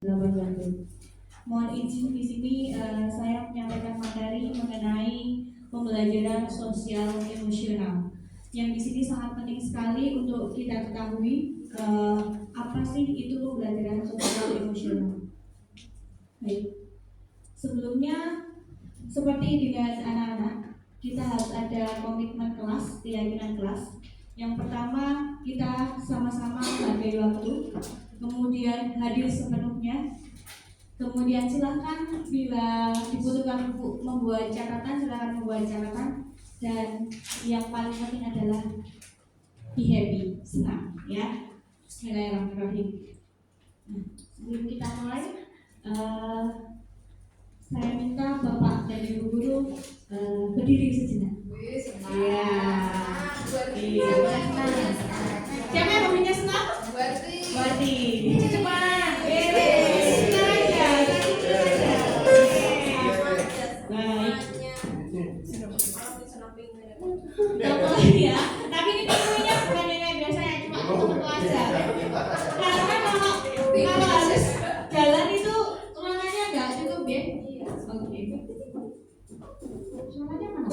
wabarakatuh. Mohon izin di sini saya menyampaikan materi mengenai pembelajaran sosial emosional. Yang di sini sangat penting sekali untuk kita ketahui apa sih itu pembelajaran sosial emosional. Baik. Sebelumnya seperti dengan anak-anak, kita harus ada komitmen kelas, keyakinan kelas. Yang pertama, kita sama-sama menghargai waktu, kemudian hadir sepenuhnya. Kemudian silahkan bila dibutuhkan membuat catatan, silahkan membuat catatan. Dan yang paling penting adalah be happy, senang, ya. Bismillahirrahmanirrahim. Nah, sebelum kita mulai, saya minta Bapak dan Ibu Guru berdiri sejenak. Iya. Siapa yang hobinya senang? Berarti. Cepat. Ya, tapi ini pintunya bukan yang kayak biasanya, cuma untuk aja. Karena kalau harus jalan itu ruangannya nggak cukup ya. Oke. Suaranya mana?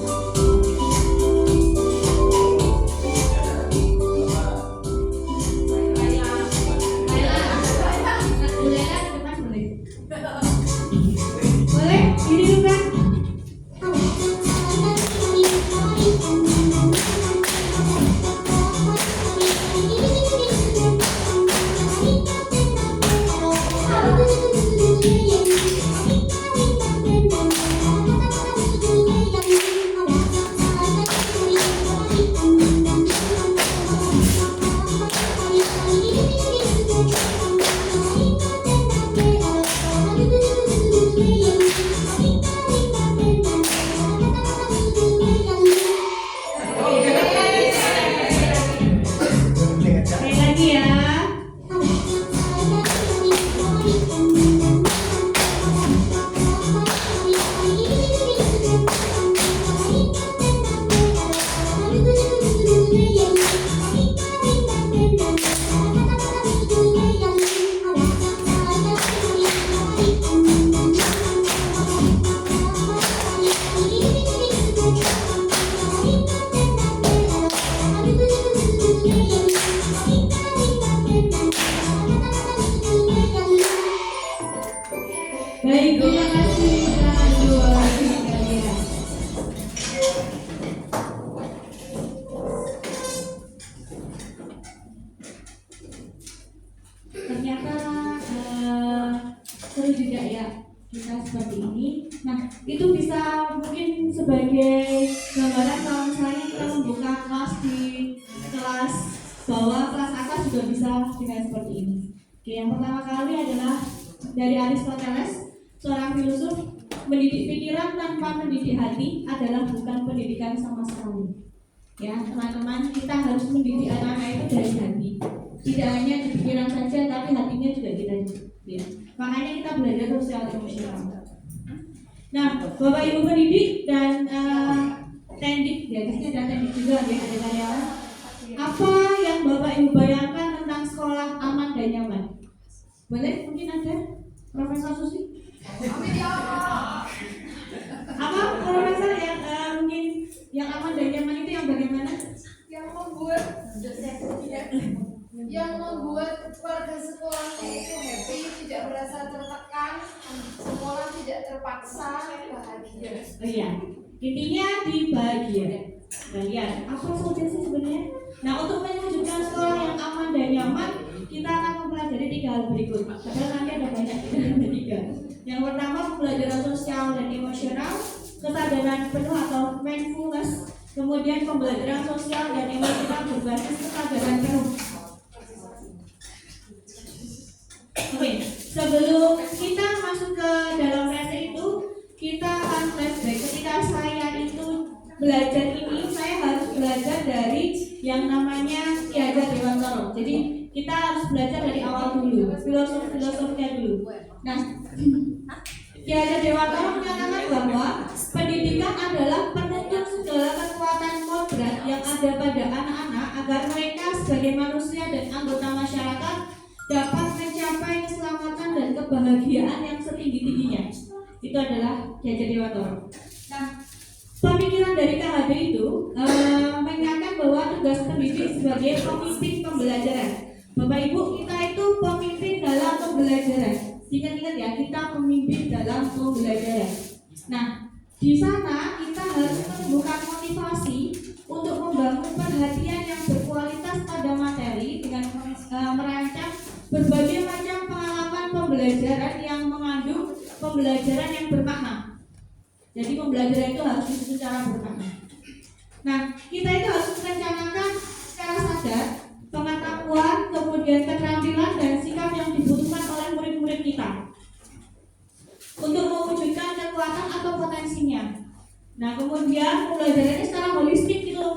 Boleh? Diri juga. Baik, terima kasih ternyata seru juga ya kita seperti ini. Nah, itu bisa mungkin sebagai gambaran kalau misalnya kita membuka kelas di kelas bawah, kelas atas juga bisa dengan seperti ini. Oke, yang pertama kali adalah dari Aristoteles, seorang filosof, mendidik pikiran tanpa mendidik hati adalah bukan pendidikan sama sekali. Ya, teman-teman, kita harus mendidik anak-anak itu dari hati. Tidak hanya di pikiran saja, tapi hatinya juga kita. Ya. Makanya kita belajar sosial emosional. Nah, Bapak Ibu pendidik dan tendik, ya, di sini ada tendik juga, ya, ada karyawan. Apa yang Bapak Ibu bayangkan tentang sekolah aman dan nyaman? Boleh? Mungkin ada Profesor Susi? Apa Profesor yang mungkin yang aman dan nyaman itu yang bagaimana? Yang membuat warga sekolahnya itu happy, tidak merasa tertekan, sekolah tidak terpaksa, bahagia. Oh iya, intinya di bahagia. Bahagia. Apa saja sih sebenarnya? Nah, untuk mewujudkan sekolah yang aman dan nyaman, kita akan mempelajari 3 hal berikut. Padahal nanti ada banyak, kita ada 3. Yang pertama, pembelajaran sosial dan emosional, kesadaran penuh atau mindfulness, kemudian pembelajaran sosial dan emosional berbasis kesadaran penuh. Oke, sebelum kita masuk ke dalam materi itu, kita akan flashback. Ketika saya itu belajar ini, saya harus belajar dari yang namanya Ki Hajar Dewantara. Jadi kita harus belajar dari awal dulu, filosofinya dulu. Nah, Ki Hajar Dewantara menyatakan bahwa pendidikan adalah penunjuk segala kekuatan kodrat yang ada pada anak-anak agar mereka sebagai manusia dan anggota masyarakat dapat mencapai mencapai keselamatan dan kebahagiaan yang setinggi-tingginya. Itu adalah Ki Hajar Dewantoro. Nah, pemikiran dari KHD itu mengingatkan bahwa tugas pendidik sebagai pemimpin pembelajaran. Bapak Ibu, kita itu pemimpin dalam pembelajaran. Ingat-ingat ya, kita pemimpin dalam pembelajaran. Nah, di sana kita harus menumbuhkan motivasi untuk membangun perhatian yang berkualitas pada materi dengan merancang berbagai macam pengalaman pembelajaran yang mengandung pembelajaran yang bermakna. Jadi pembelajaran itu harus disusun secara bermakna. Nah, kita itu harus merencanakan secara sadar pengetahuan, kemudian keterampilan dan sikap yang dibutuhkan oleh murid-murid kita untuk mewujudkan kekuatan atau potensinya. Nah, kemudian pembelajarannya secara holistik gitu,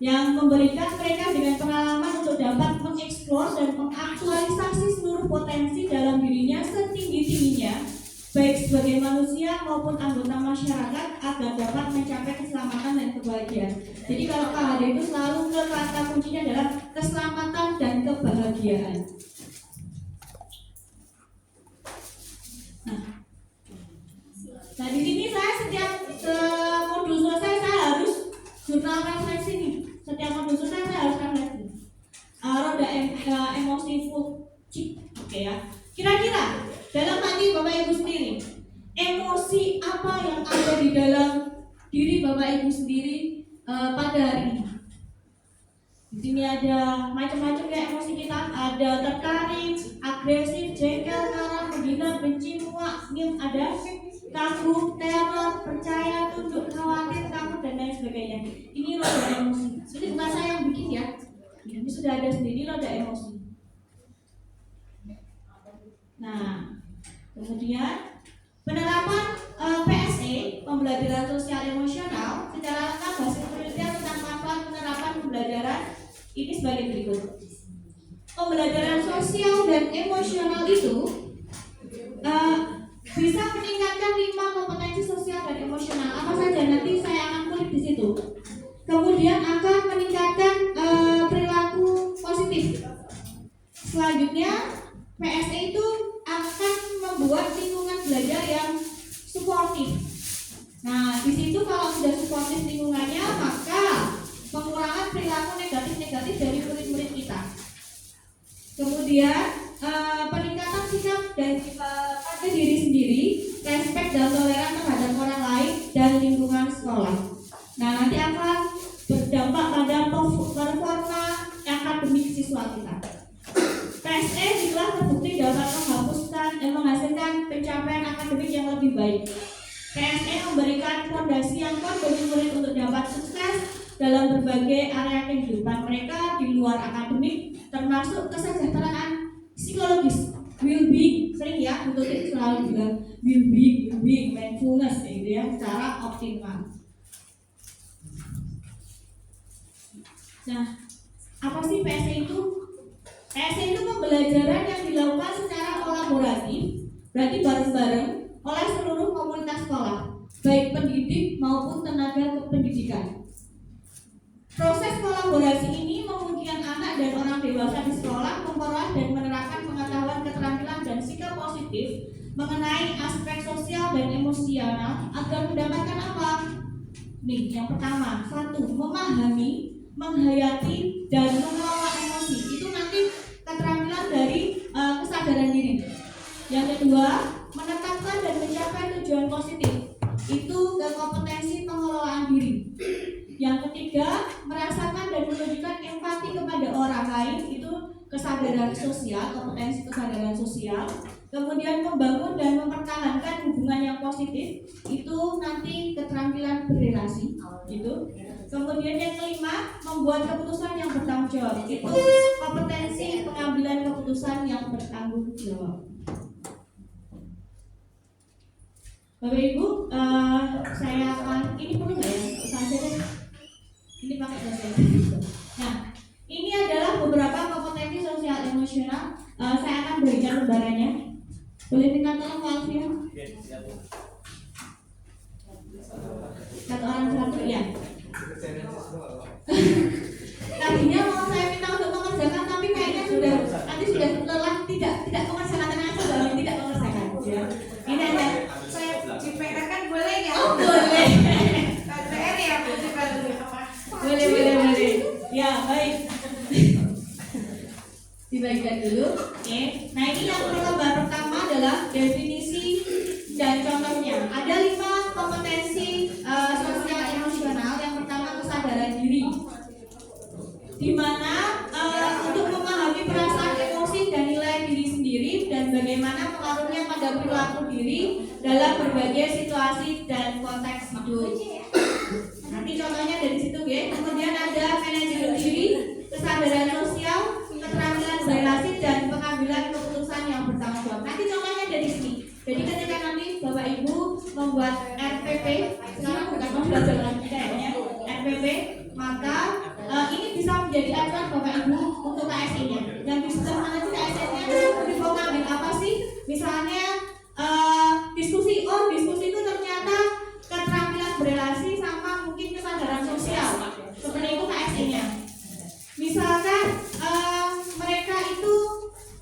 yang memberikan mereka dengan pengalaman untuk dapat mengeksplor dan mengaktualisasi seluruh potensi dalam dirinya setinggi-tingginya, baik sebagai manusia maupun anggota masyarakat agar dapat mencapai keselamatan dan kebahagiaan. Jadi kalau KHD itu selalu kata kuncinya adalah keselamatan dan kebahagiaan. Nah, di sini saya setiap modul selesai saya harus jurnal refleksi nih. Setiap modul selesai saya harus refleksi. Roda emosi full chip, oke ya. Kira-kira dalam hati Bapak Ibu sendiri, emosi apa yang ada di dalam diri Bapak Ibu sendiri pada hari ini? Di sini ada macam-macam kayak emosi kita, ada tertarik, agresif, jengkel, marah, menghina, benci, muak, ngim, ada kagum, teror, percaya, tunduk, khawatir, takut, dan lain sebagainya. Ini roda emosi. Ini bukan saya yang bikin ya. Ini sudah ada sendiri roda emosi. Nah, kemudian penerapan PSE, pembelajaran sosial emosional, secara lengkap hasil penelitian tentang manfaat penerapan pembelajaran ini sebagai berikut. Pembelajaran sosial dan emosional itu bisa meningkatkan 5 kompetensi sosial dan emosional. Apa saja nanti saya akan kulik di situ. Kemudian akan meningkatkan perilaku positif. Selanjutnya, PSE itu akan membuat lingkungan belajar yang suportif. Nah, di situ kalau sudah suportif lingkungannya, maka pengurangan perilaku negatif-negatif dari murid-murid kita. Kemudian peningkatan sikap dan pada diri sendiri, respek dan toleran terhadap orang lain dan lingkungan sekolah. Nah, nanti akan berdampak pada performa akademik siswa kita. PSE juga terbukti dapat menghasilkan pencapaian akademik yang lebih baik. PSE memberikan fondasi yang kuat bagi murid untuk dapat sukses dalam berbagai area kehidupan mereka di luar akademik, termasuk kesejahteraan psikologis, well-being, sering ya untuk selalu bilang well-being, mindfulness gitu ya, secara optimal. Nah, apa sih PSE itu? PSE itu pembelajaran yang dilakukan secara kolaboratif, berarti bareng-bareng oleh seluruh komunitas sekolah, baik pendidik maupun tenaga kependidikan. Proses kolaborasi ini memungkinkan anak dan orang dewasa di sekolah memperoleh dan menerapkan pengetahuan, keterampilan, dan sikap positif mengenai aspek sosial dan emosional agar mendapatkan apa? Nih, yang pertama, 1. Memahami, menghayati, dan mengelola emosi. Itu nanti keterampilan dari kesadaran diri. Yang kedua, menetapkan dan mencapai tujuan positif. Itu kompetensi pengelolaan diri. Yang ketiga, merasakan dan menunjukkan empati kepada orang lain. Itu kesadaran sosial, kompetensi kesadaran sosial. Kemudian membangun dan mempertahankan hubungan yang positif. Itu nanti keterampilan berrelasi. Gitu. Kemudian yang kelima, membuat keputusan yang bertanggung jawab. Itu kompetensi pengambilan keputusan yang bertanggung jawab. Bapak Ibu, saya akan, ini perlu nggak ya? Saja deh. Ini pakai bahasa Inggris. Nah, ini adalah beberapa kompetensi sosial emosional. Saya akan berikan lembarannya. Boleh minta tolong Pak Alfian? Satu orang satu ya. Tadinya mau saya minta untuk mengerjakan, tapi kayaknya nanti sudah lelah tidak mengerjakan. pengaruhnya pada perilaku diri dalam berbagai situasi dan konteks hidup. Nanti contohnya dari situ ya. Kemudian ada manajemen diri, kesadaran sosial, keterampilan berrelasi dan pengambilan keputusan yang bertanggung jawab. Nanti contohnya dari sini. Jadi ketika nanti Bapak Ibu membuat RPP, sekarang bukan pembelajaran lagi kayaknya RPP, maka ini bisa menjadi acuan Bapak Ibu untuk KSI-nya. Dan bisa mengerti KSI-nya mau ngambil apa sih? Misalnya diskusi, diskusi itu ternyata keterampilan berrelasi sama mungkin kesadaran sosial. Seperti itu KSI-nya. Misalkan mereka itu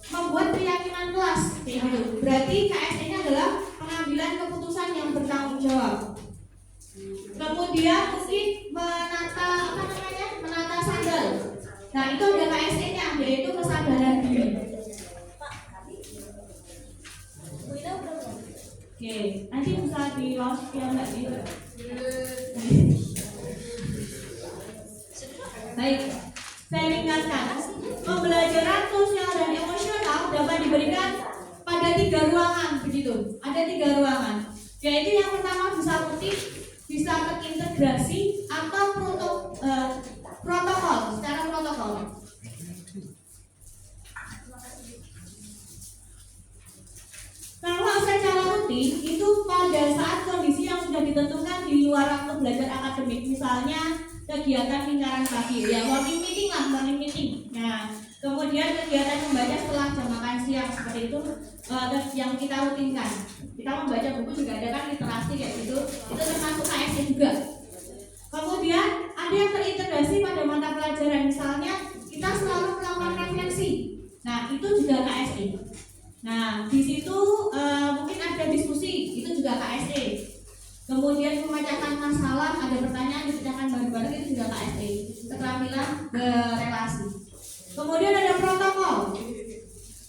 membuat keyakinan kelas, kayak gitu. Berarti KSI-nya adalah pengambilan keputusan yang bertanggung jawab. Kemudian mungkin menata sandal. Nah itu ada KSI-nya, yaitu kesadaran diri. Oke, nanti bisa di loss ya Mbak gitu. Baik, saya ringkaskan. Pembelajaran sosial dan emosional dapat diberikan pada 3 ruangan begitu. Ada 3 ruangan. Yaitu yang pertama bisa rutin, bisa terintegrasi atau protokol, secara protokol. Kalau secara rutin itu pada saat kondisi yang sudah ditentukan di luar waktu belajar akademik, misalnya kegiatan lingkaran pagi, ya morning meeting. Nah, kemudian kegiatan membaca setelah jam makan siang seperti itu yang kita rutinkan. Kita membaca buku juga ada kan literasi kayak gitu, itu termasuk KSI juga. Kemudian ada yang terintegrasi pada mata pelajaran, misalnya kita selalu melakukan refleksi. Nah, itu juga KSI. Nah, di situ mungkin ada diskusi, itu juga KSI. Kemudian memecahkan masalah, ada pertanyaan dipecahkan bareng-bareng, itu juga KSI. Keterampilan berrelasi. Kemudian ada protokol.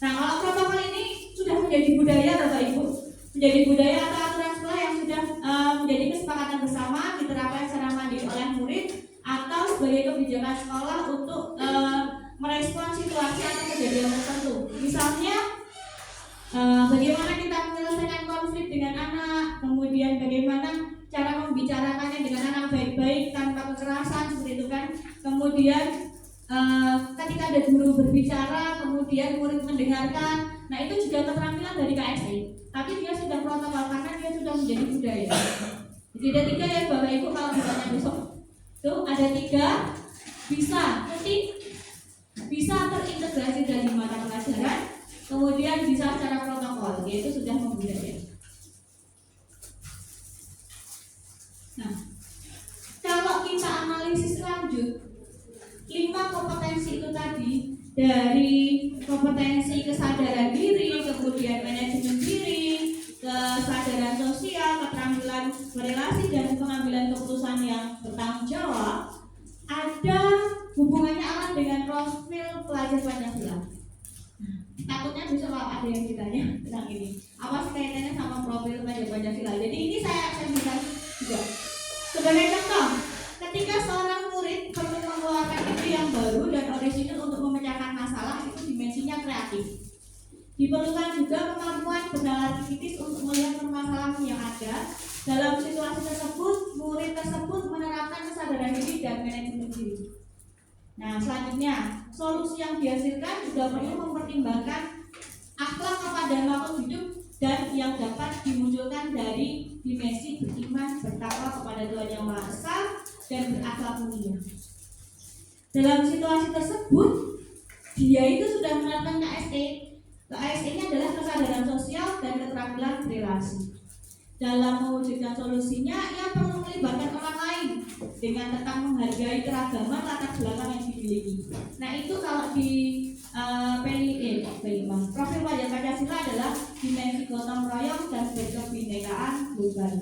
Nah, kalau protokol ini sudah menjadi budaya Bapak Ibu, menjadi budaya atau aturan sekolah yang sudah menjadi kesepakatan bersama, diterapkan secara mandiri oleh murid atau sebagai kebijakan sekolah untuk merespon situasi atau kejadian tertentu. Misalnya bagaimana kita menyelesaikan konflik dengan anak, kemudian bagaimana cara membicarakannya dengan anak baik-baik tanpa kekerasan seperti itu kan. Kemudian ketika ada guru berbicara, kemudian murid mendengarkan. Nah itu juga keterampilan dari KSI. Tapi dia sudah protokol karena dia sudah menjadi budaya. Jadi ada 3 ya Bapak Ibu kalau ditanya besok. Tuh ada 3, bisa rutin, bisa terintegrasi dari mata pelajaran, kemudian bisa secara protokol, yaitu sudah membudaya. Nah, kalau kita analisis lanjut 5 kompetensi itu tadi, dari kompetensi kesadaran diri, kemudian manajemen diri, kesadaran sosial, keterampilan berrelasi, dan pengambilan keputusan yang bertanggung jawab, ada hubungannya erat dengan profil pelajar Pancasila. Takutnya bisa kalau ada yang ditanya tentang ini, apa sih kaitannya sama profil pelajar Pancasila. Jadi ini saya bisa juga. Sebagai contoh, ketika seorang murid perlu mengeluarkan ide yang baru dan orisinil untuk memecahkan masalah, itu dimensinya kreatif. Diperlukan juga kemampuan bernalar kritis untuk melihat permasalahan yang ada. Dalam situasi tersebut, murid tersebut menerapkan kesadaran diri dan manajemen diri. Nah, selanjutnya, solusi yang dihasilkan juga perlu mempertimbangkan akhlak kepada makhluk hidup dan yang dapat dimunculkan dari dimensi beriman, bertakwa kepada Tuhan Yang Maha Esa dan berakhlak mulia. Dalam situasi tersebut, dia itu sudah menerapkan KSE. KSE-nya adalah kesadaran sosial dan keterampilan berrelasi. Dalam mewujudkan solusinya, ia perlu melibatkan orang lain dengan tetap menghargai keragaman latar belakang yang dimiliki. Nah itu kalau di profil pelajar Pancasila adalah dimensi gotong royong dan berkebinekaan global.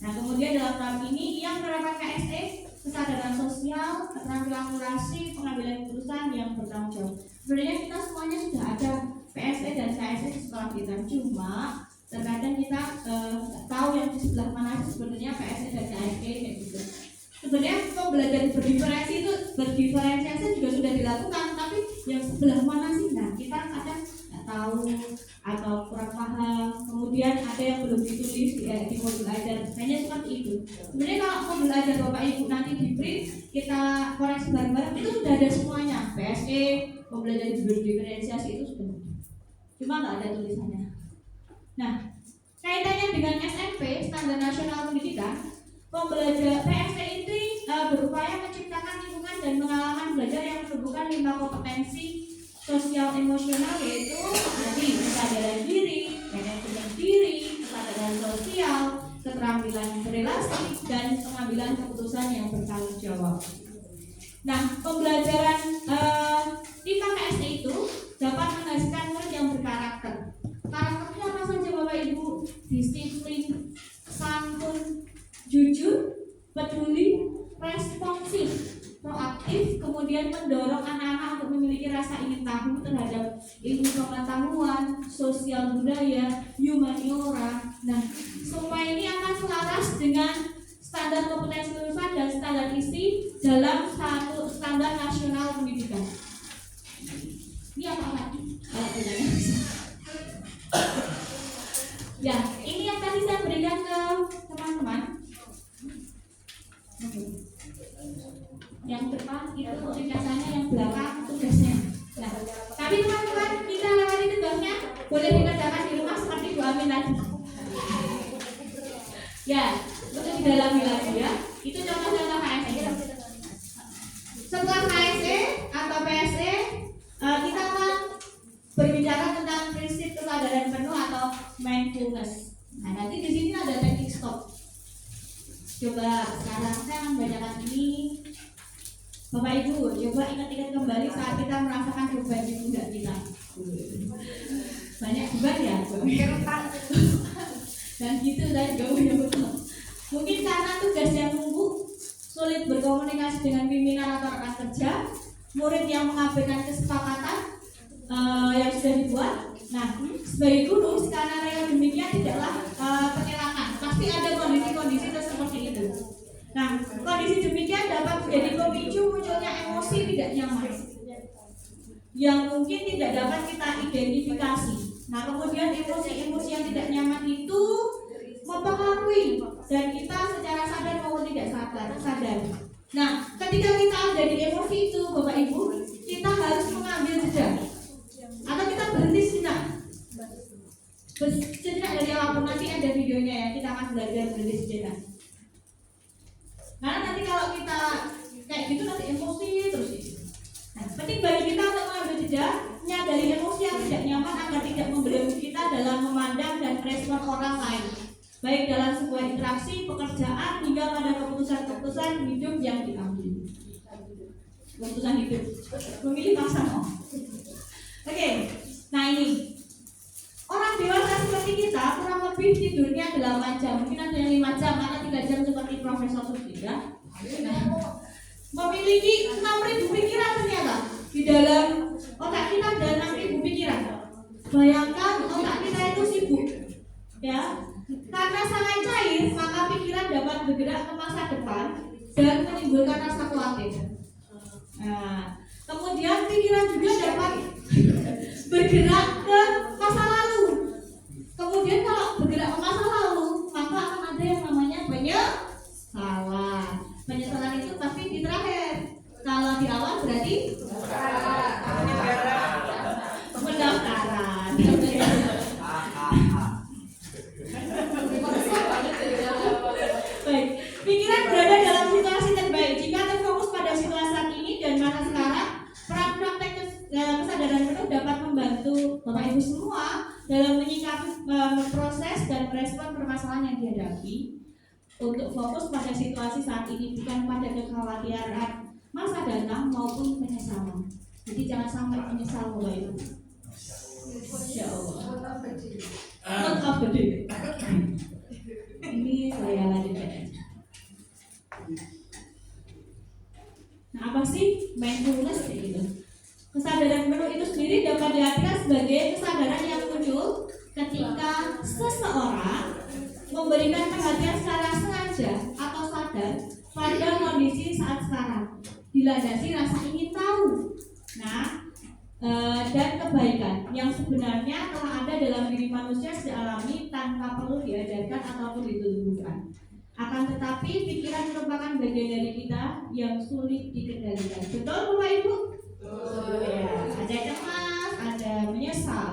Nah kemudian dalam tahap ini ia menerapkan KSE, kesadaran sosial, keterampilan kurasi, pengambilan keputusan yang bertanggung jawab. Sebenarnya kita semuanya sudah ada PSE dan KSE di sekolah kita, cuma terkadang kita tahu yang di sebelah mana sebenarnya PSE dan KSE kayak gitu. Sebenarnya pembelajaran berdiferensiasi juga sudah dilakukan, tapi yang sebelah mana sih? Nah kita kadang nggak tahu atau kurang paham. Kemudian ada yang belum ditulis di modul ajar, hanya seperti itu. Sebenarnya kalau modul ajar Bapak Ibu nanti di print, kita koreksi bareng-bareng, itu sudah ada semuanya. PSE, pembelajaran diferensiasi itu sudah, cuma nggak ada tulisannya. Nah, kaitannya dengan SMP, Standar Nasional Pendidikan, pembelajar PSE ini berupaya menciptakan lingkungan dan pengalaman belajar yang menumbuhkan 5 kompetensi sosial emosional, yaitu tadi kesadaran diri, manajemen diri, kesadaran sosial, keterampilan berrelasi, dan pengambilan keputusan yang bertanggung jawab. Nah, pembelajaran IPA PSE itu dapat menghasilkan murid yang berkarakter. Karakternya apa saja Bapak Ibu? Disiplin, santun, jujur, peduli, responsif, proaktif, kemudian mendorong anak-anak untuk memiliki rasa ingin tahu terhadap ilmu pengetahuan, sosial budaya, humaniora. Nah, semua ini akan selaras dengan standar kompetensi lulusan dan standar isi dalam satu standar nasional pendidikan. Ini apa lagi? Ya, ini yang tadi saya berikan ke teman-teman. Yang depan itu ringkasannya, yang belakang tugasnya. Nah, tapi teman-teman, kita lewati tugasnya, boleh dikerjakan di rumah seperti Bu Amin tadi. Ya, untuk didalami lagi ya. Itu contoh-contoh HSE. Setelah HSE atau PSE, kita akan berbicara tentang prinsip kesadaran penuh atau mindfulness. Nah, nanti di sini ada teknik stop. Coba sekarang saya membacakan ini. Bapak Ibu, coba ingat-ingat kembali saat kita merasakan beban di pundak kita. Banyak beban ya? Dan gitu saya juga punya beban. Mungkin karena tugas yang numpuk, sulit berkomunikasi dengan pimpinan atau rekan kerja, murid yang mengabaikan kesepakatan yang sudah dibuat. Nah, sebagai guru, skenario yang demikian tidaklah penyerangan. Pasti ada kondisi-kondisi seperti itu. Nah, kondisi demikian dapat menjadi pemicu munculnya emosi tidak nyaman yang mungkin tidak dapat kita identifikasi. Nah, kemudian emosi-emosi yang tidak nyaman itu mempengaruhi dan kita secara sadar maupun tidak sadar. Nah, ketika kita ada di emosi itu, Bapak Ibu, kita harus mengambil jeda atau kita berhenti sejenak. Sejenak dari apapun, nanti ada videonya ya, kita akan belajar berhenti sejenak. Karena nanti kalau kita kayak gitu nanti emosi terus. Nah, penting bagi kita untuk mengambil jeda, menyadari emosi yang tidak nyaman agar tidak membelenggu kita dalam memandang dan respon orang lain, baik dalam sebuah interaksi, pekerjaan, hingga pada keputusan-keputusan hidup yang diambil. Keputusan hidup, memilih pasangan. Oke, nah ini orang dewasa seperti kita kurang lebih tidurnya 8 jam, mungkin ada yang 5 jam atau 3 jam seperti Profesor Sufida. Nah, memiliki 6.000 pikiran ternyata di dalam otak kita, ada 6.000 pikiran. Bayangkan otak kita itu sibuk, ya. Karena sangat cair, maka pikiran dapat bergerak ke masa depan dan menimbulkan rasa khawatir. Nah, kemudian pikiran juga dapat bergerak ke masa lalu. Kemudian kalau bergerak ke masa lalu, maka akan ada yang namanya penyesalan. Penyesalan itu pasti di terakhir. Kalau di awal berarti pendaftaran. Baik, pikiran berada dalam situasi terbaik jika terfokus pada situasi saat ini dan masa sekarang. Praktek kesadaran penuh dapat membantu Bapak Ibu semua dalam menyikapi, memproses dan merespon permasalahan yang dihadapi untuk fokus pada situasi saat ini, bukan pada kekhawatiran masa datang maupun penyesalan. Jadi jangan sampai menyesal Bapak Ibu. Insya Allah. Not update. Ini saya lanjutkan. Nah, apa sih mindfulness gitu? Kesadaran penuh itu sendiri dapat diartikan sebagai kesadaran yang muncul ketika seseorang memberikan perhatian secara sengaja atau sadar pada kondisi saat sekarang, dilandasi rasa ingin tahu. Nah, dan kebaikan yang sebenarnya telah ada dalam diri manusia sejak alami tanpa perlu diajarkan ataupun ditunjukkan. Akan tetapi pikiran merupakan bagian dari kita yang sulit dikendalikan. Betul Bapak Ibu? Betul. Ya, ada cemas, ada menyesal.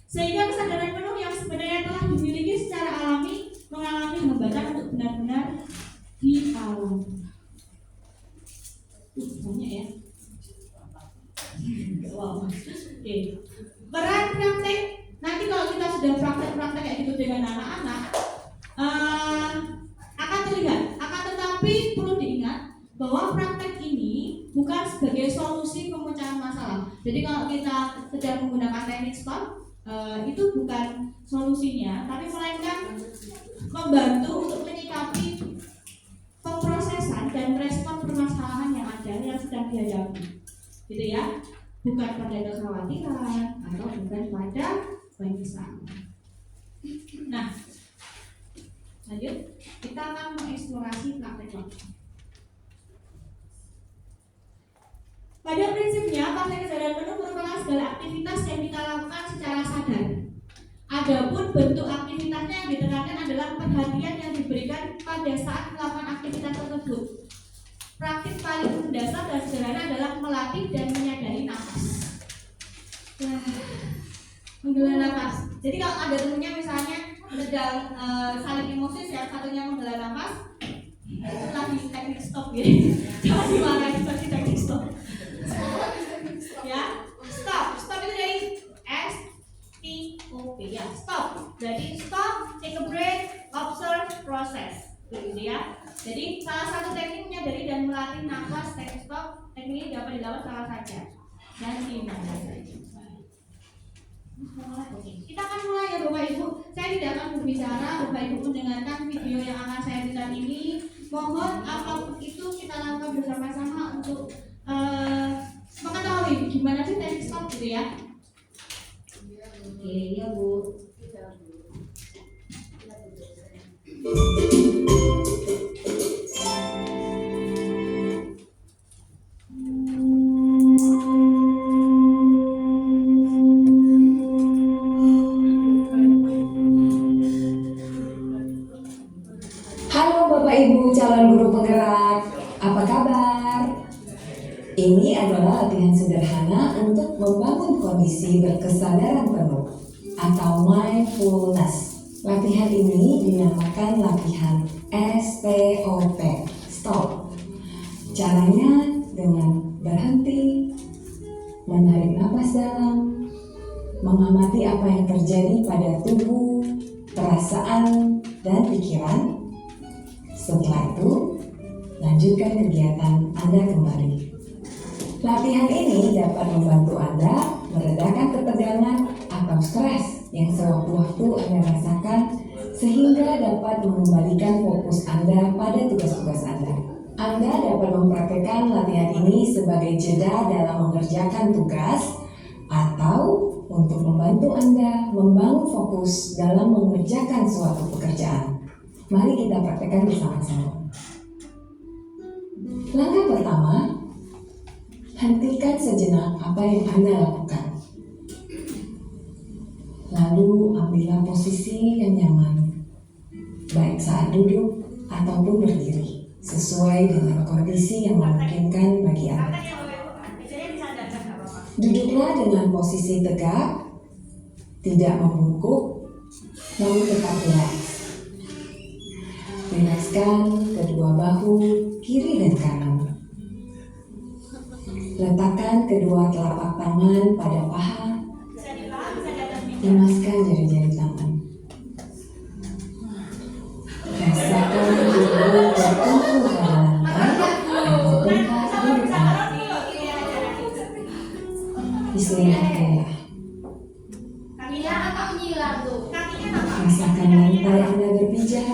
Sehingga kesadaran penuh yang sebenarnya telah dimiliki secara alami mengalami hambatan untuk benar-benar dialami. Banyak ya. Wow. Oke. Peran praktek. Nanti kalau kita sudah praktek kayak gitu dengan anak-anak, akan terlihat. Akan tetapi perlu diingat bahwa praktek ini bukan sebagai solusi pemecahan masalah. Jadi kalau kita sedang menggunakan teknik stop, itu bukan solusinya, tapi melainkan membantu untuk menyikapi pemrosesan dan respon permasalahan yang ada yang sedang dihadapi. Gitu ya, bukan pada kekhawatiran atau bukan pada penyesalan. Nah, lanjut, kita akan mengeksplorasi praktek waktu. Pada prinsipnya, praktek kesadaran penuh merupakan segala aktivitas yang kita lakukan secara sadar. Adapun bentuk aktivitasnya yang ditekankan adalah perhatian yang diberikan pada saat melakukan aktivitas tersebut. Praktik paling mendasar dan sederhana adalah melatih dan menyadari nafas. Menghela nafas. Jadi kalau ada temennya misalnya sedang saling emosi, yang satunya menghela nafas, itu lagi teknik stop gitu. Jangan dimarahin seperti teknik stop. Ya, stop itu dari STOP ya, stop. Jadi stop, take a break, observe, process. Begitu ya. Jadi salah satu teknik menyadari dan melatih nafas teknik stop. Teknik ini dapat dilakukan salah saja dan di mana saja. Oke, kita akan mulai ya Bapak Ibu. Saya tidak akan berbicara, Bapak Ibu mendengarkan video yang akan saya berikan ini. Mohon apapun itu kita lakukan bersama-sama untuk mengetahui gimana sih teknik stop gitu ya. Oke, ya Bu. Halo Bapak Ibu calon guru penggerak, apa kabar? Ini adalah latihan sederhana untuk membangun kondisi berkesadaran penuh atau mindfulness. Latihan ini dinamakan latihan STOP, stop. Caranya dengan berhenti, menarik napas dalam, mengamati apa yang terjadi pada tubuh, perasaan, dan pikiran. Setelah itu, lanjutkan kegiatan Anda kembali. Latihan ini dapat membantu Anda meredakan ketegangan atau stres yang sewaktu-waktu Anda rasakan sehingga dapat mengembalikan fokus Anda pada tugas-tugas Anda. Anda dapat mempraktikkan latihan ini sebagai jeda dalam mengerjakan tugas atau untuk membantu Anda membangun fokus dalam mengerjakan suatu pekerjaan. Mari kita praktekkan bersama-sama. Langkah pertama, hentikan sejenak apa yang Anda lakukan. Lalu ambillah posisi yang nyaman, baik saat duduk ataupun berdiri, sesuai dengan kondisi yang memungkinkan bagi Anda. Duduklah dengan posisi tegak, tidak membungkuk, namun tetap rileks. Rilekskan kedua bahu kiri dan kanan. Letakkan kedua telapak tangan pada paha. Lemaskan jari-jari tangan. Rasakan tubuh bertumpu pada lantai dan tempat duduk Anda. Istirahatkanlah. Rasakan lantai Anda berpijak.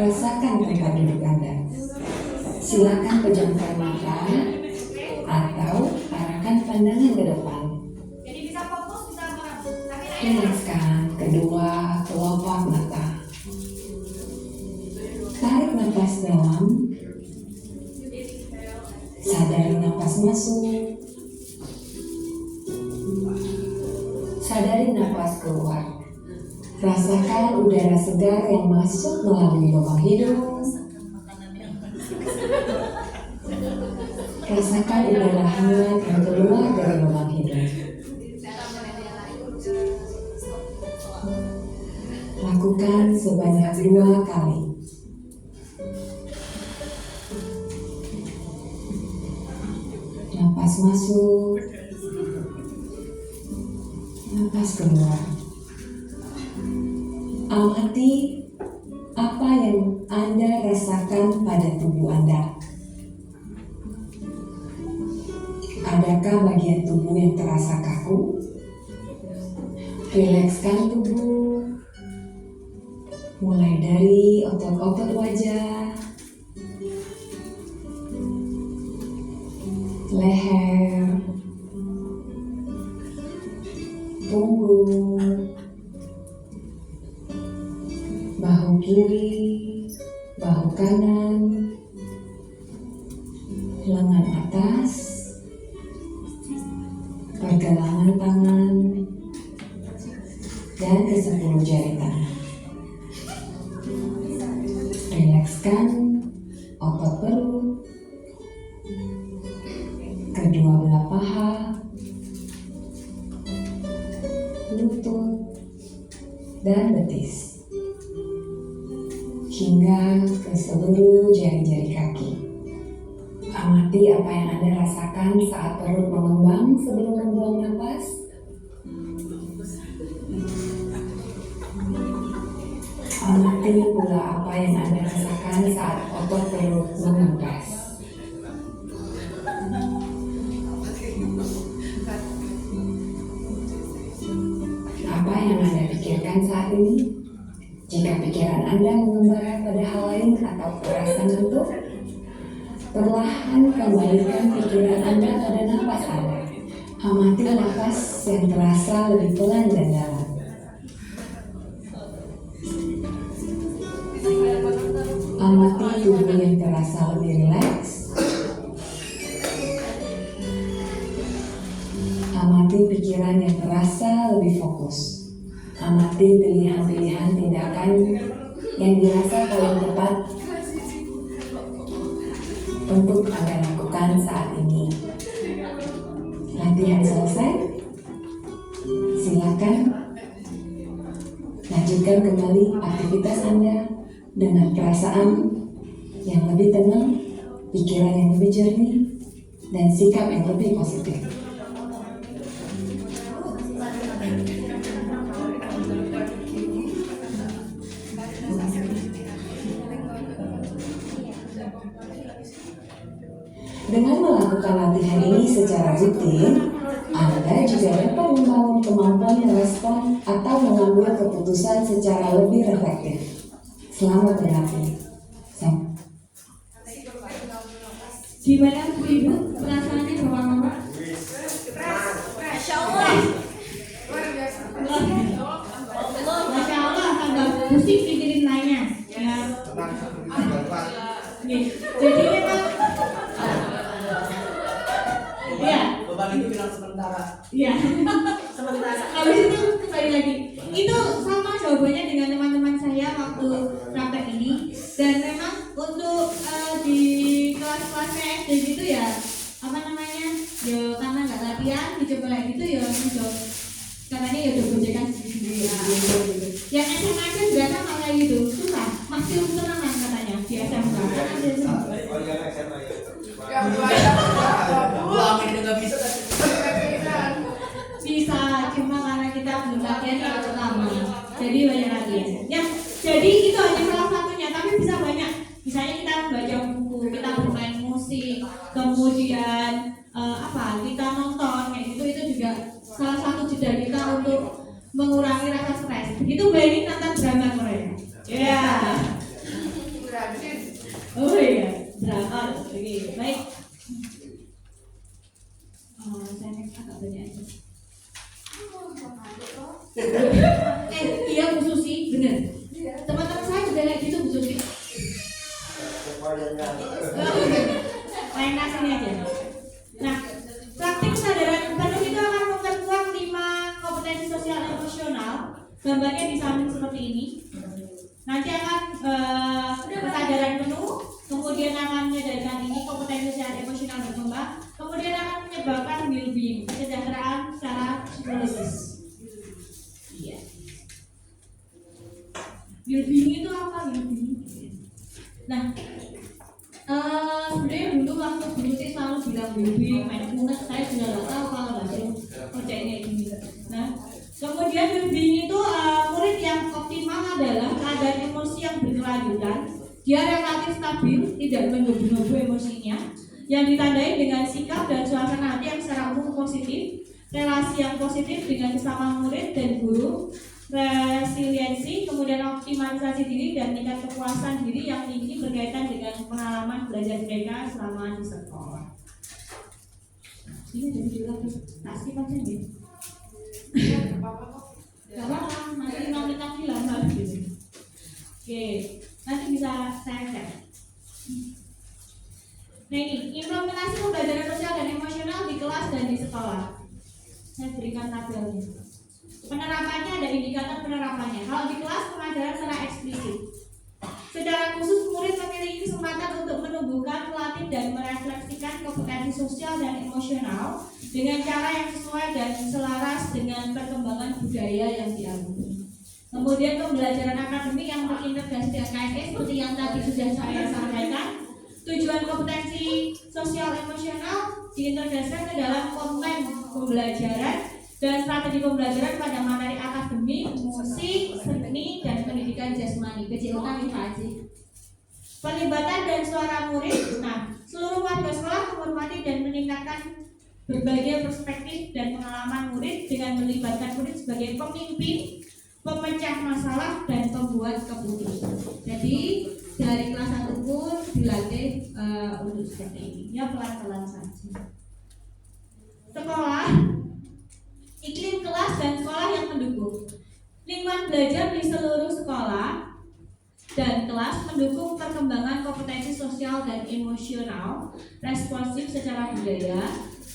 Rasakan tempat duduk Anda. Silakan pejamkan mata atau arahkan pandangan ke depan. Rilekskan kedua kelopak mata. Tarik nafas dalam. Sadari nafas masuk Rasakan udara segar yang masuk melalui lubang hidung. Rasakan udara hangat yang keluar dari lubang hidung. Lakukan sebanyak 2 kali. Napas masuk, napas keluar. Amati apa yang Anda rasakan pada tubuh Anda. Adakah bagian tubuh yang terasa kaku? Rilekskan tubuh, mulai dari otot-otot wajah, leher, punggung, bahu kiri, bahu kanan, lengan atas, pergelangan tangan, dan ke-10 jari tangan. Rilekskan otot perut, kedua belah paha, lutut, dan betis, hingga ke seluruh jari-jari kaki. Amati apa yang Anda rasakan saat perut mengembang sebelum membuang napas. Amati pula apa yang Anda rasakan saat otot perut mengembas. Apa yang Anda pikirkan saat ini? Jika pikiran Anda mengembara pada hal lain atau perasaan ngantuk, perlahan kembalikan pikiran Anda pada napas Anda. Amati napas yang terasa lebih pelan dan dalam. Amati tubuh yang terasa lebih rileks. Amati pikiran yang terasa lebih fokus. Amati pilihan-pilihan tindakan yang dirasa paling tepat untuk Anda lakukan saat ini. Latihan selesai. Silakan lanjutkan kembali aktivitas Anda dengan perasaan yang lebih tenang, pikiran yang lebih jernih, dan sikap yang lebih positif. Dengan melakukan latihan ini secara rutin, Anda juga dapat membangun kemampuan merespon atau mengambil keputusan secara lebih reflektif. Selamat berlatih. Gimana Bu Ibu perasaannya Bapak-Bapak? Masya Allah. Masya Allah, tambah pusing pikirin lainnya. Ya. Nih, jadi memang iya. Beban itu bilang sementara. Iya. Sementara. Habis itu kembali lagi. Itu sama jawabannya dengan teman-teman saya waktu praktek ini. Dan memang untuk di kelas-kelas SD gitu ya, apa namanya? Ya karena nggak latihan, dicoba kayak gitu ya, katanya ya udah gojekan sendiri. Yang SMA aja juga sama kayak gitu, susah. Masih tenangan katanya di SMA. Yang banyak. Amin nggak bisa kan? Bisa, cuma karena kita belum latihan yang pertama, jadi banyak latihan. Ya, jadi itu hanya salah satunya, tapi bisa banyak. Misalnya kita baca buku, kita bermain musik, kemudian kita nonton kayak gitu, itu juga salah satu jeda kita untuk mengurangi rasa stres. Begitu Benny nonton drama Korea. Ya. Oh iya, drama. Oke, baik. Saya agak banyak aja. Iya Bu Susi, bener. Teman-teman saya juga kayak gitu Bu Susi. Main sini aja. Nah, praktik kesadaran penuh itu akan memperkuat 5 kompetensi sosial emosional. Gambarnya di samping Nanti akan kesadaran penuh, kemudian akan menyadarkan ini kompetensi sosial emosional berkembang, kemudian akan menyebabkan well-being, kesejahteraan secara psikologis. Iya. Well-being itu apa well-being? Nah, sebenarnya dulu waktu dulu sih selalu bilang well-being, mindfulness, saya juga nggak tahu kalau bahasa kerjanya ini. Nah, kemudian well-being itu murid yang optimal adalah keadaan emosi yang berkelanjutan, dia relatif stabil, tidak menggebu-gebu emosinya, yang ditandai dengan sikap dan suasana hati yang secara umum positif, relasi yang positif dengan sesama murid dan guru, resiliensi, kemudian optimalisasi diri dan tingkat kepuasan diri yang tinggi berkaitan dengan pengalaman belajar mereka selama di sekolah. Ini jadi juga tak skip aja nih. Gak apa-apa, nanti 5 menit lagi lama gitu. Oke, nanti bisa saya cek. Nah ini, implementasi pembelajaran sosial dan emosional di kelas dan di sekolah. Saya berikan tabelnya. Penerapannya ada indikator penerapannya. Kalau di kelas pengajaran secara eksplisit. Secara khusus murid memiliki kesempatan untuk menumbuhkan, melatih dan merefleksikan kompetensi sosial dan emosional dengan cara yang sesuai dan selaras dengan perkembangan budaya yang dialami. Kemudian pembelajaran akademik yang terintegrasi dengan KSE seperti yang tadi sudah saya sampaikan. Tujuan kompetensi sosial emosional diintegrasikan ke dalam konten pembelajaran dan strategi pembelajaran pada materi akademik, musik, seni, dan pendidikan jasmani. Kejutan itu aja. Pelibatan dan suara murid. Nah, seluruh warga sekolah menghormati dan meningkatkan berbagai perspektif dan pengalaman murid dengan melibatkan murid sebagai pemimpin, pemecah masalah, dan pembuat keputusan. Jadi dari kelas 1 pun dilatih untuk seperti ini. Ya pelan-pelan saja. Sekolah, iklim kelas dan sekolah yang mendukung. Lingkungan belajar di seluruh sekolah dan kelas mendukung perkembangan kompetensi sosial dan emosional, responsif secara budaya,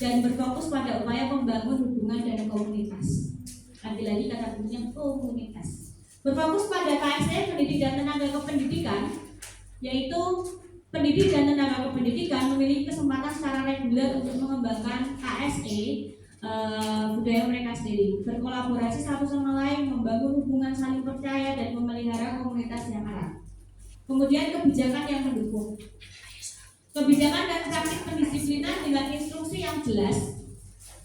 dan berfokus pada upaya membangun hubungan dan komunitas. Lagi-lagi kata kuncinya komunitas. Berfokus pada KSE, pendidik dan tenaga kependidikan, yaitu pendidik dan tenaga kependidikan memiliki kesempatan secara reguler untuk mengembangkan KSE budaya mereka sendiri, berkolaborasi satu sama lain, membangun hubungan saling percaya dan memelihara komunitas yang erat. Kemudian kebijakan yang mendukung. Kebijakan dan praktik pendisiplinan dengan instruksi yang jelas,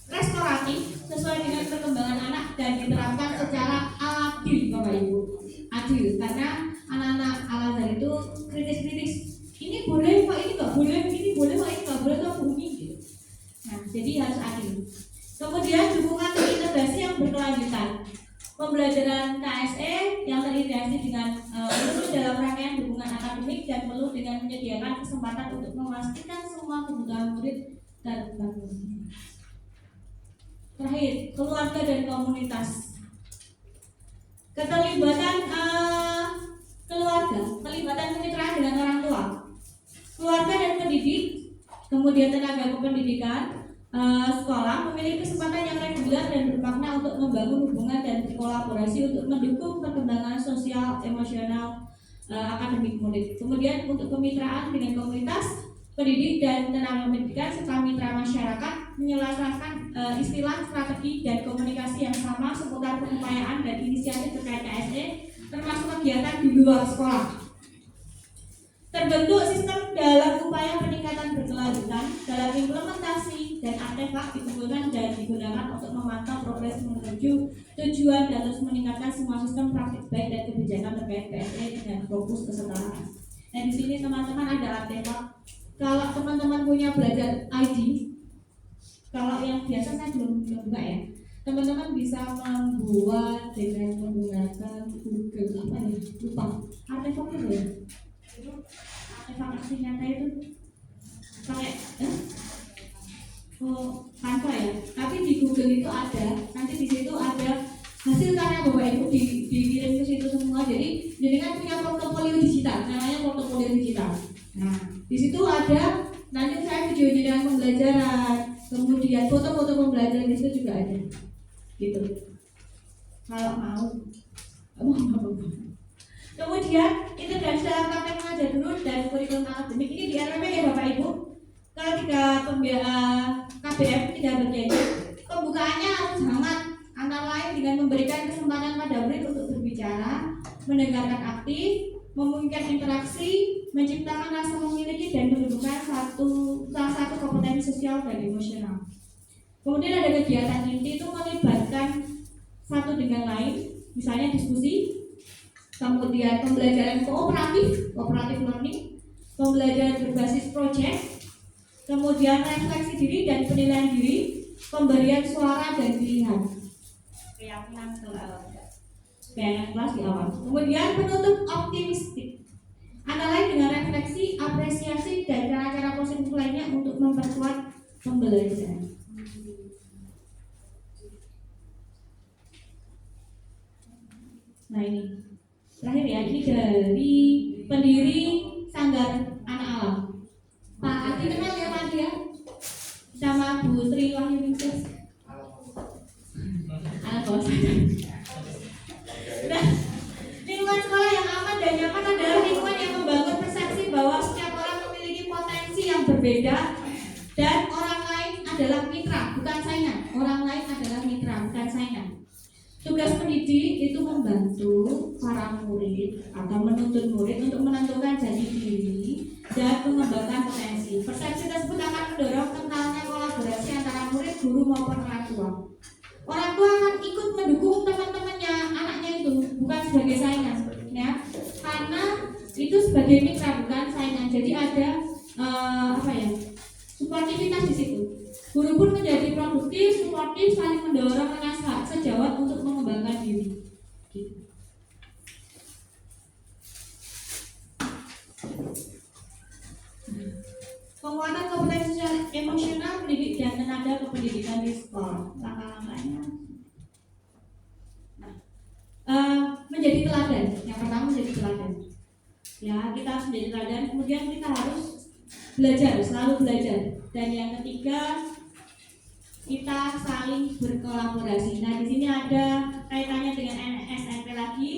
restoratif, sesuai dengan perkembangan anak dan diterapkan secara adil, Bapak Ibu. Adil, karena anak-anak Al-Azhar itu kritis-kritis. Ini boleh kok, ini nggak boleh, ini boleh kok, ini nggak boleh kok, bunyi gitu. Nah, jadi harus adil. Kemudian dukungan integrasi yang berkelanjutan. Pembelajaran KSE yang terintegrasi dengan perlu dalam rangkaian dukungan akademik dan perlu dengan menyediakan kesempatan untuk memastikan semua kebutuhan murid dan bangun. Terakhir, keluarga dan komunitas. Keterlibatan keluarga, pelibatan kemitraan dengan orang tua, keluarga dan pendidik, kemudian tenaga kependidikan. Sekolah memiliki kesempatan yang reguler dan bermakna untuk membangun hubungan dan berkolaborasi untuk mendukung perkembangan sosial, emosional, akademik murid. Kemudian untuk kemitraan dengan komunitas, pendidik dan tenaga pendidikan serta mitra masyarakat menyelesaikan istilah, strategi dan komunikasi yang sama seputar pengupayaan dan inisiatif terkait KSE, termasuk kegiatan di luar sekolah. Terbentuk sistem dalam upaya peningkatan berkelanjutan dalam implementasi dan artefak dikumpulkan dan digunakan untuk memantau progres menuju tujuan dan terus meningkatkan semua sistem praktik baik dan kebijakan terkait KSE dengan fokus kesetaraan. Nah di sini teman-teman ada artefak. Kalau teman-teman punya belajar ID, kalau yang biasa saya belum buka ya, teman-teman bisa membuat dengan menggunakan Google apa ya? Lupa. Artefak itu ya. Artefak aksi nyata itu pakai tanpa ya, tapi di Google itu ada, nanti di situ ada hasil karya Bapak Ibu dikirim ke situ semua. Jadi kan punya portofolio digital, namanya portofolio digital. Nah di situ ada nanti saya video dengan pembelajaran, kemudian foto-foto pembelajaran di situ juga ada, gitu. Kalau mau. Kemudian integrasi dalam praktek mengajar dulu dan kurikulum akademik ini di RPP ya Bapak Ibu. Ketiga KBM 3 bagiannya. Pembukaannya harus hangat, antara lain dengan memberikan kesempatan pada murid untuk berbicara, mendengarkan aktif, memungkinkan interaksi, menciptakan rasa memiliki dan menumbuhkan salah satu kompetensi sosial dan emosional. Kemudian ada kegiatan inti itu melibatkan satu dengan lain, misalnya diskusi, kemudian pembelajaran kooperatif learning, pembelajaran berbasis proyek, kemudian refleksi diri dan penilaian diri, pemberian suara dan pilihan. Keyakinan kelas di awal. Kemudian penutup optimistik. Antara lain dengan refleksi, apresiasi dan cara-cara positif lainnya untuk memperkuat pembelajaran. Nah ini terakhir ya, ini dari pendiri Sanggar Anak Alam. Pak Adi kenal ya Pak Adi ya? Sama Bu Sri Wahyuningsih. Anak bawah saya. Nah, lingkungan sekolah yang aman dan nyaman adalah lingkungan yang membangun persepsi bahwa setiap orang memiliki potensi yang berbeda dan orang lain adalah mitra, bukan saingan. Orang lain adalah mitra, bukan saingan. Tugas pendidik itu membantu para murid atau menuntun murid untuk menentukan jati diri dan mengembangkan potensi. Persepsi tersebut akan mendorong kentalnya kolaborasi antara murid, guru maupun orang tua. Orang tua akan ikut mendukung teman-temannya, anaknya itu bukan sebagai saingan, ya, karena itu sebagai mitra bukan saingan. Jadi ada suportivitas di situ. Guru pun menjadi produktif, suportif, saling mendorong mengasah sejawat untuk mengembangkan diri. Gitu. Penguatan kompetensi emosional, pendidik dan tenaga kependidikan di sekolah. Langkah-langkahnya menjadi teladan. Yang pertama menjadi teladan. Ya, kita harus menjadi teladan. Kemudian kita harus belajar, selalu belajar. Dan yang ketiga, kita saling berkolaborasi. Nah, di sini ada kaitannya dengan SNP lagi,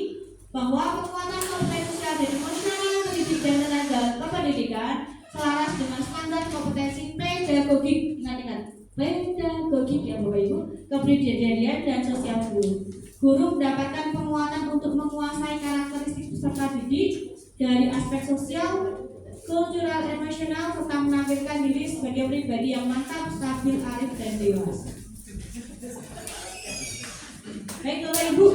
bahwa penguatan kompetensi dan emosional, pendidik dan tenaga kependidikan selaras dengan standar kompetensi pedagogik. Ingat-ingat, pedagogik ya Bapak Ibu, kepribadian dan sosial guru. Guru mendapatkan penguatan untuk menguasai karakteristik peserta didik dari aspek sosial, kultural, emosional, serta menampilkan diri sebagai pribadi yang mantap, stabil, arif, dan dewasa. Baik Bapak Ibu,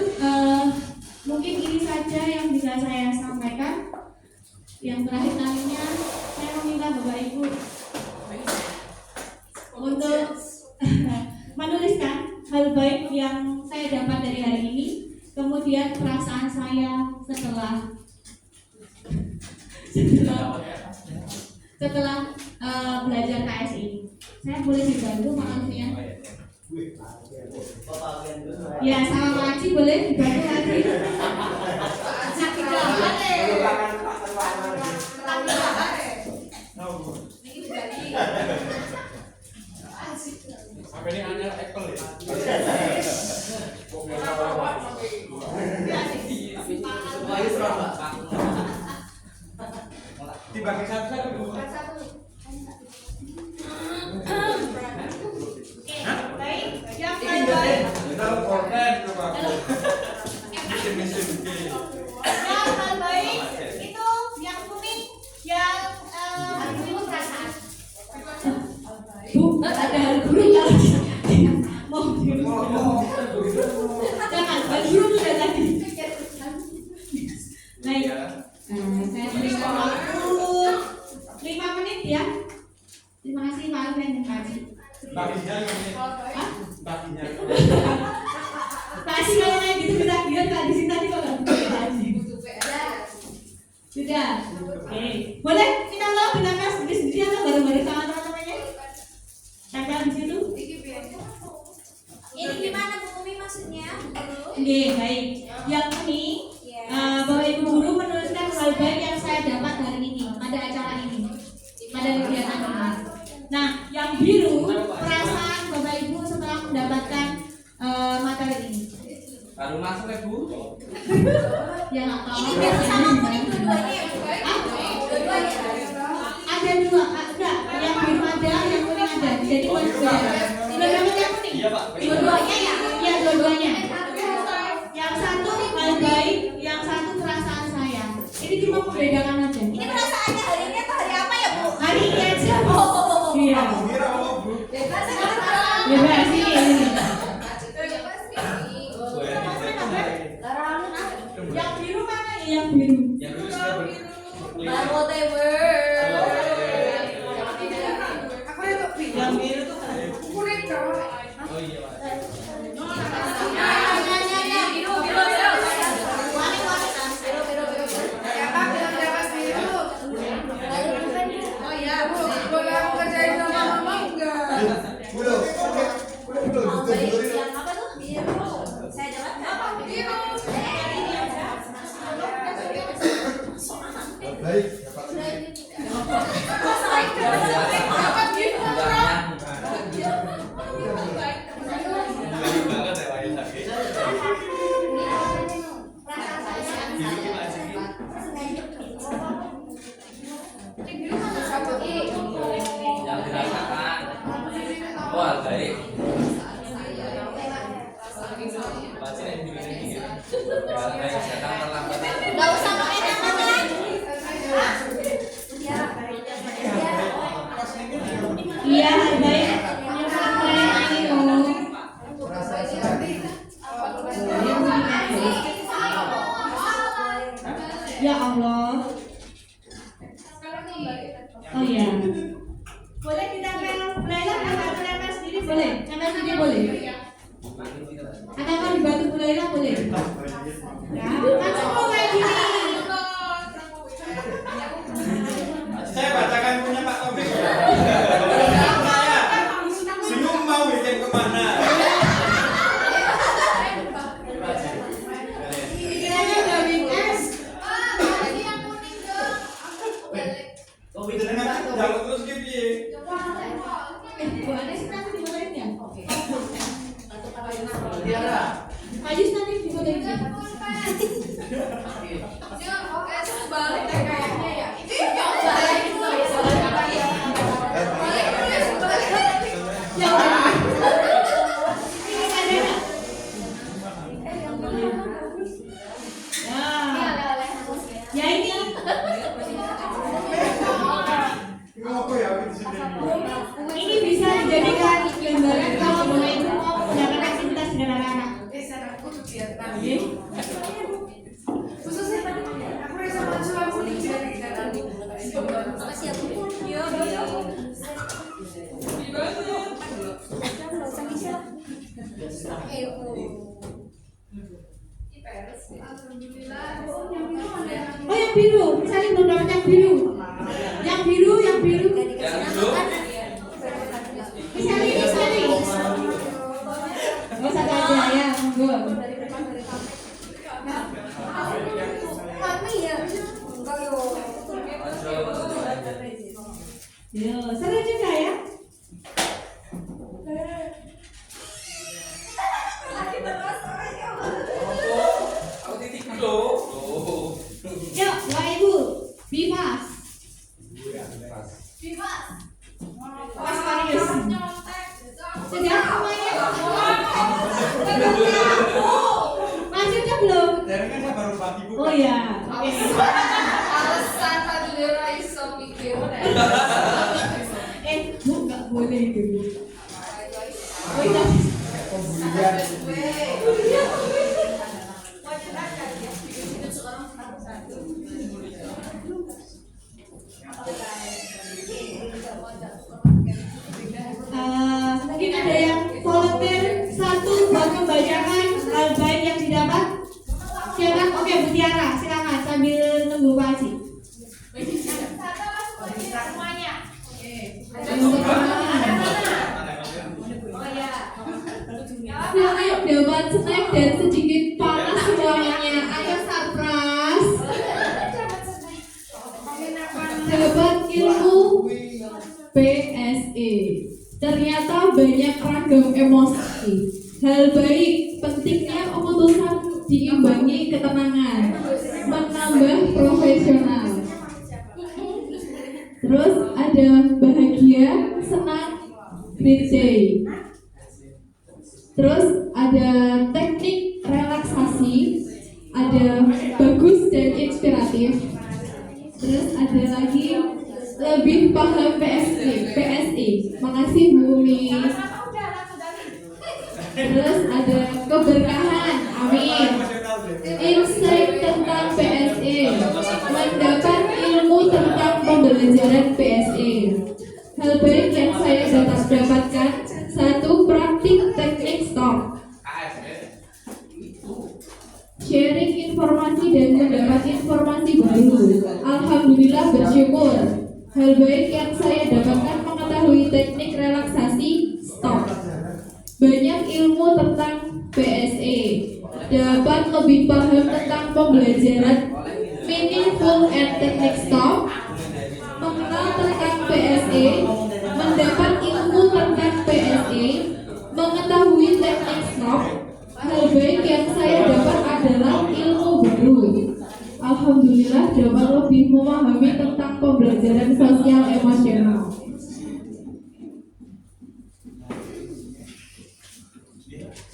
mungkin ini saja yang bisa saya sampaikan. Yang terakhir kalinya saya meminta Bapak Ibu untuk menuliskan hal baik yang saya dapat dari hari ini, kemudian perasaan saya setelah belajar KS ini. Saya boleh dibantu maafnya. Ya, sama Pak Haji boleh dibantu lagi. Apa ini hanya Apple ya? Dibagi satu-satu dulu. Baik, yang baik. Kita konten coba. Yang hal baik itu yang kuning, yang itu perasaan. Bu, ada hal buruk mau jangan, hal buruk sudah tadi. Baik, saya berikan waktu 5 menit ya. Terima kasih Pak Alvin dan Pak Haji. Baginya ini. Baginya. Pak Haji kalau kayak gitu kita biar Pak di sini tadi kok nggak butuh Pak Haji. Sudah. Oke. Boleh kita ulang benarkah sendiri atau bareng-bareng sama teman-temannya? Tempel di situ. Ini gimana Bu Umi maksudnya? Oke, baik. Yang ini Bapak Ibu guru menuliskan hal baik yang saya dapat hari ini pada acara ini, pada kegiatan ini. Nah, yang biru perasaan Bapak Ibu setelah mendapatkan materi ini. Baru masuk ya Bu. yang nggak tahu. Ini biru sama kuning dua-duanya ya? Ah? Dua-duanya. Ada dua, enggak, yang biru ada, yang kuning ada. Jadi Oh, biru dua ada. yang kuning. Iya, Pak. Dua-duanya ya? Iya, dua-duanya. Yang satu hal baik, yang satu perasaan sayang. Ini cuma membedakan aja. Ini perasaannya hari ini atau hari apa ya, Bu? Hari ini aja. Oh. Iya. Mira, oh, Bu. Ya, Mbak, sini. Yang biru mana ya? Yang biru. Yang dulu sudah ber- Baru Teber. Yang biru tuh Oh iya, Pak. Ya, biru. Warna-warna. Biru. Oh iya, Bu. Boleh aku kerjain sama Mama enggak? Mau baik yang apa tuh? Biru. Saya jelaskan. Biru. Baik, Mulai banget ya, Pak, ya, sakit. Biru gimana sih? Yang dirasakan. Wah, baik. Baca yang biru-biru. Baik, sekarang terlambat. Nggak usah pakai nama kan? Iya, hal baik. Ini loh. Ya Allah. Oh iya. Boleh ditempel, Laila nggak nempel sendiri boleh? Nempel sendiri boleh? Atau kalau dibantu Bu Laila boleh? Ya, kan semua kayak gini. Saya bacakan punya Pak Taufik. Saya bingung mau bikin kemana. Pikirannya udah weekend. Oh, itu dengan jalan terus gitu. Bu Anes nanti dibolehin ya? Tiara. Ajis nanti dibolehin ya? Balik deh kayaknya ya. Ya udah. Ini ada nggak? Ya ini. apa ya di sini? Ini bisa dijadikan gambaran kalau boleh itu mau melakukan aktivitas dengan anak-anak. Oke? Khususnya tadi aku rasa maju aku nih jadi kan. Makasih ya, Bu. Iya. Oh yang biru, misalnya belum dapat yang biru. Yang biru. Yang hijau. Misalnya. Oh satu aja ya, monggo. Mami ya. Enggak yo. Yo, seru juga ya. Aku titik dulu. Yuk, Bapak Ibu, Bifas. Mas Marius. Sudah semuanya? Masih udah belum? Dari kan saya baru bagi buku. Oh ya, oke. Alasan tadi ora iso mikir. Bu, nggak boleh itu. Oh iya. Mungkin ada yang volunteer satu buat membacakan hal baik yang didapat. Siapa? Oke, Bu Tiara, silakan sambil nunggu Pak Haji. Silakan dapat snack dan sedikit panas semuanya. Ayo surprise. Dapat ilmu PSE. Ternyata banyak ragam emosi. Hal baik, pentingnya keputusan diimbangi ketenangan. menambah profesional. Terus ada bahagia, senang, great day. Terus ada teknik relaksasi, ada bagus dan inspiratif. Terus ada lagi lebih paham PSI. Makasih Bu Umi. Terus ada keberkahan, amin. Insight tentang PSI, mendapat ilmu tentang pembelajaran PSI. Hal baik yang saya dapatkan, satu, praktik teknik stop, sharing informasi dan mendapat informasi baru. Alhamdulillah bersyukur. Hal baik yang saya dapatkan, mengetahui teknik relaksasi stop, banyak ilmu tentang PSE, dapat lebih paham tentang pembelajaran meaningful and teknik stop, mengenal tentang PSE, mendapat ilmu tentang PSE, mengetahui teknik stop. Hal baik yang saya dapat adalah ilmu baru. Alhamdulillah dapat lebih memahami tentang pembelajaran sosial emosional.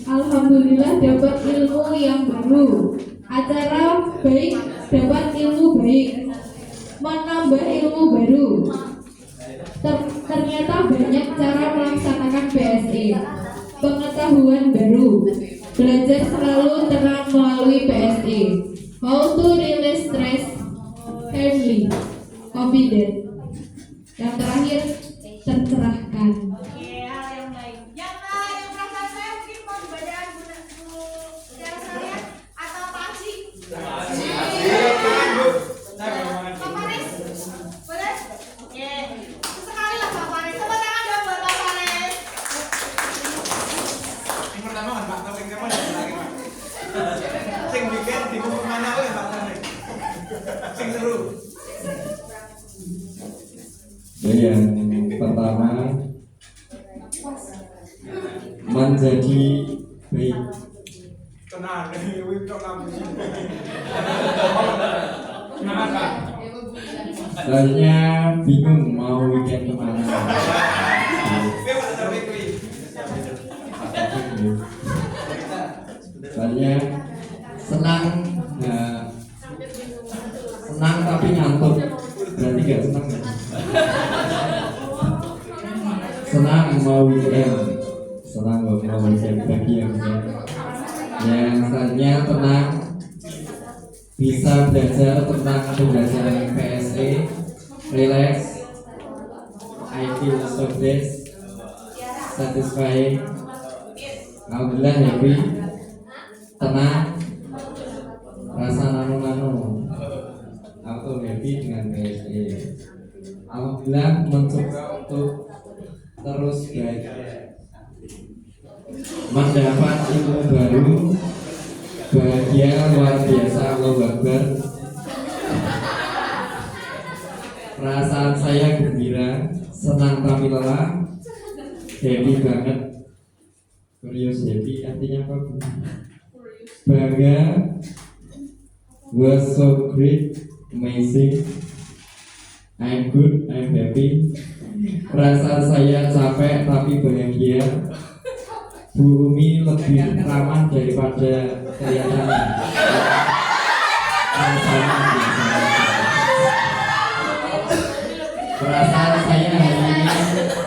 Alhamdulillah dapat ilmu yang baru. Acara baik dapat ilmu baik, menambah ilmu baru. Ternyata banyak cara melaksanakan PSE, pengetahuan baru. Belajar selalu tenang melalui PSE. How to release stress early, confident. Yang terakhir, tercerahkan. Oke, hal yang baik. Yang perasaan saya mungkin mau dibaca Bu secara sekalian atau apa sih? Pak Faris, boleh? Oke, sesekali lah Pak Faris. Tepuk tangan dong buat Pak Faris. Yang pertama kan Pak, tapi yang lagi Pak. Sing bikin di buku mana oleh Pak Tarik. Sing seru. Yang pertama, menjadi baik. Tenang, ini kok kamu sih. Semangat Pak. Soalnya bingung mau weekend kemana. Oke Pak Tarik. Soalnya senang, senang tapi ngantuk. Berarti gak senang ya? Senang mau weekend, senang mau weekend bagi yang selanjutnya tenang, bisa belajar tentang pembelajaran PSE, relax, I feel so blessed, satisfying, alhamdulillah happy, tenang, rasa nano-nano, aku happy dengan PSE. Alhamdulillah mencoba untuk terus belajar, mendapat ilmu baru, bahagia luar biasa, Allahu Akbar. Perasaan saya gembira, senang tapi lelah, happy banget. Curious happy artinya apa? Bangga, was so great, amazing, I'm good, I'm happy. Perasaan saya capek tapi bahagia. Bu Umi lebih ramah daripada kelihatannya. Perasaan saya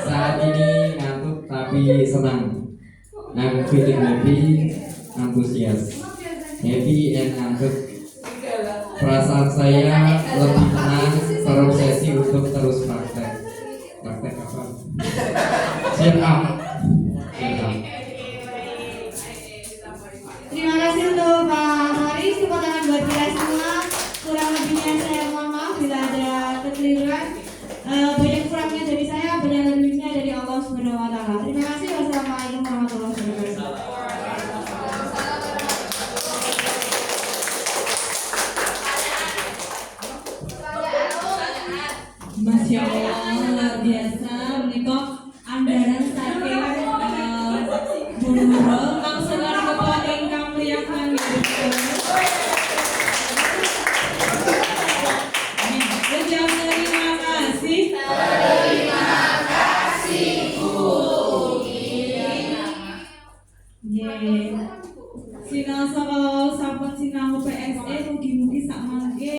saat ini ngantuk tapi senang. I'm feeling happy, antusias, happy and ngantuk. Perasaan saya lebih tenang, terobsesi untuk terus praktek. Praktek apa? Cheer up. Terima kasih untuk Pak Faris. Tepuk tangan buat kita semua. Kurang lebihnya saya mohon maaf bila ada kekeliruan. Banyak kurangnya dari saya, banyak lebihnya dari Allah Subhanahu wa Ta'ala. Terima kasih. Wassalamualaikum warahmatullahi wabarakatuh. Masya Allah, luar biasa. Menikah andaran saking Bu Nurul.